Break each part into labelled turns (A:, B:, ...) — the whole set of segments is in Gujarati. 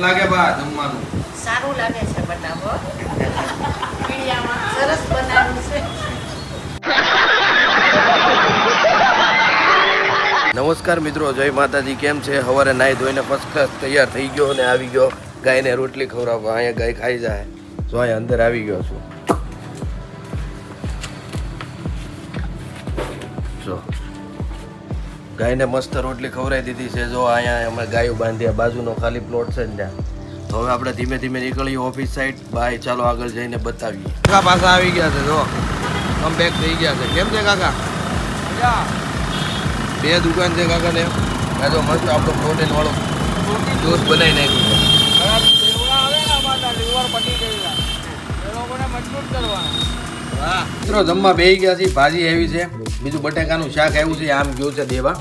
A: લાગે બા જમવાનું
B: સારું લાગે છે બનાવો પીડિયામાં સરસ બનાવ્યું છે.
C: નમસ્કાર મિત્રો, જય માતાજી. કેમ છે? સવારે નાહી ધોઈને ફર્સ્ટ ક્લાસ તૈયાર થઈ ગયો અને આવી ગયો ગાયને રોટલી ખવડાવવા. અહીંયા ગાય ખાઈ જાય, જો અહીંયા અંદર આવી ગયો છું. જો ગાયને મસ્ત રોટલી ખવડાવી દીધી છે. જો અહીંયા અમે ગાયો બાંધ્યા, બાજુનો ખાલી પ્લોટ છે ને ત્યાં. તો હવે આપણે ધીમે ધીમે નીકળીએ ઓફિસ સાઈડ. બાય, ચાલો આગળ જઈને બતાવીએ.
A: કાકા પાછા આવી ગયા છે. જો કમબેક થઈ ગયા છે. કેમ છે કાકા? બે દુકાન છે કાકા ને. આ જો મસ્ત આપણો પ્રોટીન વાળો જ્યુસ બનાવી નાખ્યું છે. મિત્રો જમવા બેસી ગયા છે. ભાજી આવી છે, બીજું બટાકાનું શાક આવ્યું છે. આમ ગયું છે દેવા.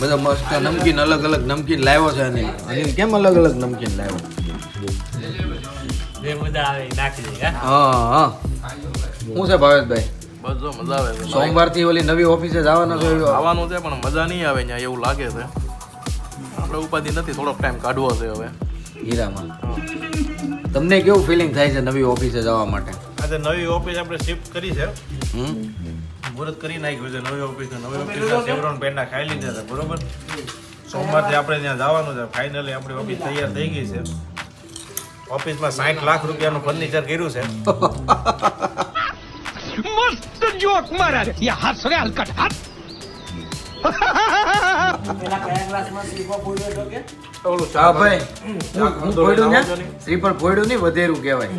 A: બધા મસ્ત નમકીન, અલગ અલગ નમકીન લાવ્યો છે. અનિલ અનિલ કેમ અલગ અલગ નમકીન લાવ્યો? હા શું છે ભાવેશભાઈ?
D: બસ જો મજા આવે છે.
A: સોમવારથી ઓલી નવી ઓફિસે જવાના છો?
D: આવવાનું છે પણ મજા નહીં આવે ત્યાં એવું લાગે છે. આપણે ઉપાધિ નથી, થોડોક ટાઈમ કાઢવો છે હવે
A: હીરામાં. તમને કેવું ફિલિંગ થાય છે નવી ઓફિસે જવા માટે?
D: આજે નવી ઓફિસ આપણે શિફ્ટ કરી છે. મુહૂર્ત કરી નાખ્યું છે નવી ઓફિસ. નવી ઓફિસના સેવરોન પેંડા ખાઈ લીધા છે, બરોબર. સોમવારથી આપણે ત્યાં જવાનું છે. ફાઇનલી આપણી ઓફિસ તૈયાર થઈ ગઈ છે. ઓફિસમાં 60 લાખ રૂપિયાનું ફર્નિચર કર્યું છે.
E: मस्त जोक मारा रे ये हाथ रे हलकट हाथ
D: ઓલું
A: હા ભાઈ, હું ફોડ્યું ને શ્રીફળ ફોડ્યું નહીં, વધેરું કહેવાય.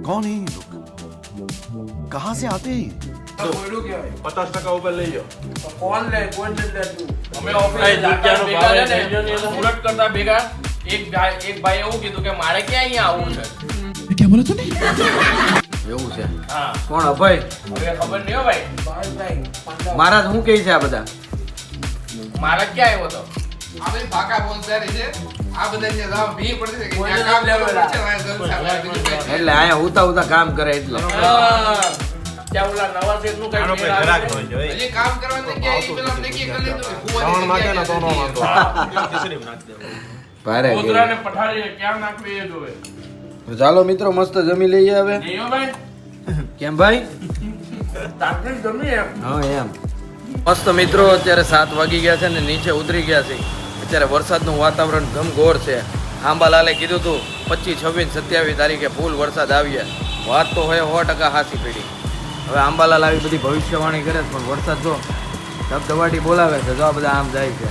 F: कौन है ये लोग कहाँ से आते हैं
D: 50% ઉપર લઈ જાઓ.
G: અમે ઓફિસે જાતા ભેગા ને ઉલટ કરતા ભેગા એક ભાઈ એવું કીધું કે મારે ક્યાં અહીંયા આવવું છે.
F: क्या बोला तूने
A: એવું છે?
G: હા,
A: કોણ અભય?
G: હવે ખબર નહીં હો ભાઈ.
A: મહારાજ શું કહે છે આ બધા?
G: મારે ક્યાં આવ્યો તો
H: આ બધી ભાગા બોલતા રહી છે. આ બધા જે રામ ભી પડતી છે કે ત્યાં કામ લેવું પડશે, વાય જરૂર છે, વાય બીજું કંઈ છે.
A: એટલે અહીંયા ઉતા ઉતા કામ કરે એટલે.
G: ત્યાં ઓલા નવા સેટ નું
D: આનો
G: કઈ
D: કોઈ ગ્રાહક હોય છે.
H: હજી કામ કરવાની જગ્યાએ ઈ પેલા નક્કી કરી લીધું કે કુંવરની
D: શ્રાવણ માં છે ને તો નો
H: જગ્યાએ
D: વાંધો. ખીચડી નાખી દેવાનું.
A: ભારે
G: કૂતરાને પઠારીને ક્યાં નાખવી એ જોવે.
A: તો ચાલો મિત્રો, મસ્ત જમી લઈએ હવે.
G: નહીં હો ભાઈ,
A: કેમ ભાઈ?
G: તાકડી જમી એમ.
A: હા એમ.
C: મસ્ત મિત્રો, અત્યારે 7 વાગી ગયા છે ને નીચે ઉતરી ગયા છે. અત્યારે વરસાદનું વાતાવરણ ઘમઘોર છે. આંબાલાલે કીધું હતું 25, 26, 27 તારીખે ફૂલ વરસાદ આવીએ. વાત તો હોય 100% હાચી પડી. હવે આંબાલાલ આવી બધી ભવિષ્યવાણી કરે છે, પણ વરસાદ જો ધબધબાટી બોલાવે છે. જો આ બધા આમ જાય છે,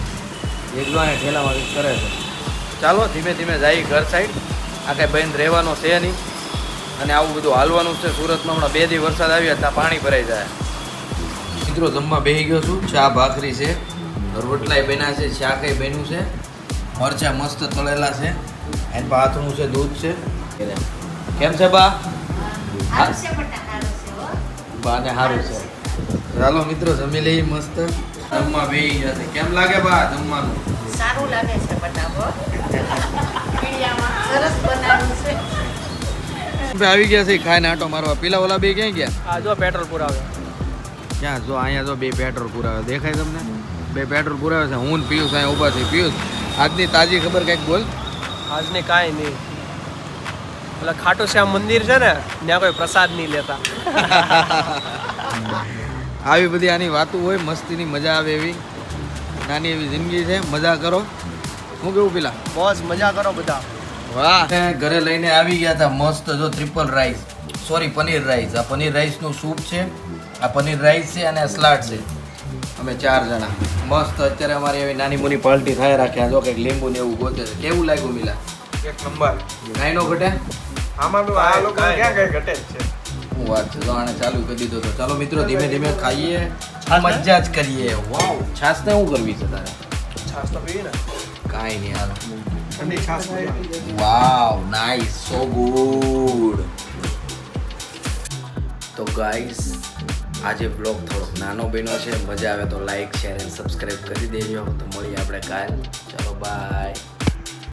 C: એક જોવાને ઠેલામાં કરે છે. ચાલો ધીમે ધીમે જાય ઘર સાઈડ. આ કાંઈ બંધ રહેવાનો છે નહીં અને આવું બધું હાલવાનું છે. સુરતમાં હમણાં 2 દી વરસાદ આવ્યા ત્યાં પાણી ભરાઈ જાય. મિત્રો જમવા બેસી ગયો છું. ચા ભાખરી છે, રોટલાય બન્યા છે, શાકય બન્યું છે, મરચા મસ્ત તળેલા છે, એન પાથનું છે, દૂધ છે. કેમ છે બા?
B: સારું છે બટા, સારું છે હો.
C: બાને સારું છે. ચાલો મિત્રો જમી લઈએ મસ્ત. જમવા બેસી ગયા છે. કેમ લાગે બા જમવાનું?
B: સારું લાગે છે બનાવો પીડિયામાં સરસ બનાવ્યું છે.
A: આવી ગયા છે ખાઈને આટો મારવા. પેલા ઓલા બે ક્યાં ગયા?
G: આ જો પેટ્રોલ પુરાવે.
A: ક્યાં? જો અહીંયા જો બે પેટ્રોલ પુરાવે દેખાય તમને? બે પેટ્રોલ પુરાવે છે. હું ને પિયુષ અહીંયા ઊભા થઈ. પિયુષ, આજની તાજી ખબર કંઈક બોલ.
I: આજને કાંઈ નહીં. એટલે ખાટુ શ્યામ મંદિર છે ને, ત્યાં કોઈ પ્રસાદ નહીં લેતા.
A: આવી બધી આની વાતો હોય, મસ્તીની મજા આવે એવી નાની એવી જિંદગી છે. મજા કરો. હું કેવું પેલા?
I: બસ મજા કરો બધા.
A: વાહ.
C: ઘરે લઈને આવી ગયા હતા મસ્ત. જો triple rice, sorry paneer rice. આ પનીર રાઈસનું સૂપ છે, આ પનીર રાઈસ છે અને આ સલાડ છે. અમે 4 જણા મસ્ત. અત્યારે અમારી એવી નાની મોની પાર્ટી થાય રાખ્યા. જો કંઈક લીંબુ ને એવું ગોતે છે. કેવું લાગ્યું મિલા?
D: એક નંબર.
C: કાંઈ નો ઘટે?
D: આમાં તો આ લોકો ક્યાં કઈ ઘટે જ છે.
C: શું વાત છે. જો આને ચાલુ કરી દીધો તો. ચાલો મિત્રો ધીમે ધીમે ખાઈએ, મજા જ કરીએ. વાવ, છાશ ને શું કરવી છે તારે?
D: છાશ તો પીવી ને.
C: કાંઈ નહીં, હાલો.
D: ઠંડી છાશ પીવી.
C: વાવ, નાઈસ, સો ગુડ. તો ગાઈસ, આજે બ્લોગ થોડોક નાનો બન્યો છે. મજા આવે તો લાઈક, શેર અને સબસ્ક્રાઈબ કરી દેજો. તો મળીએ આપણે કાલ. ચલો બાય.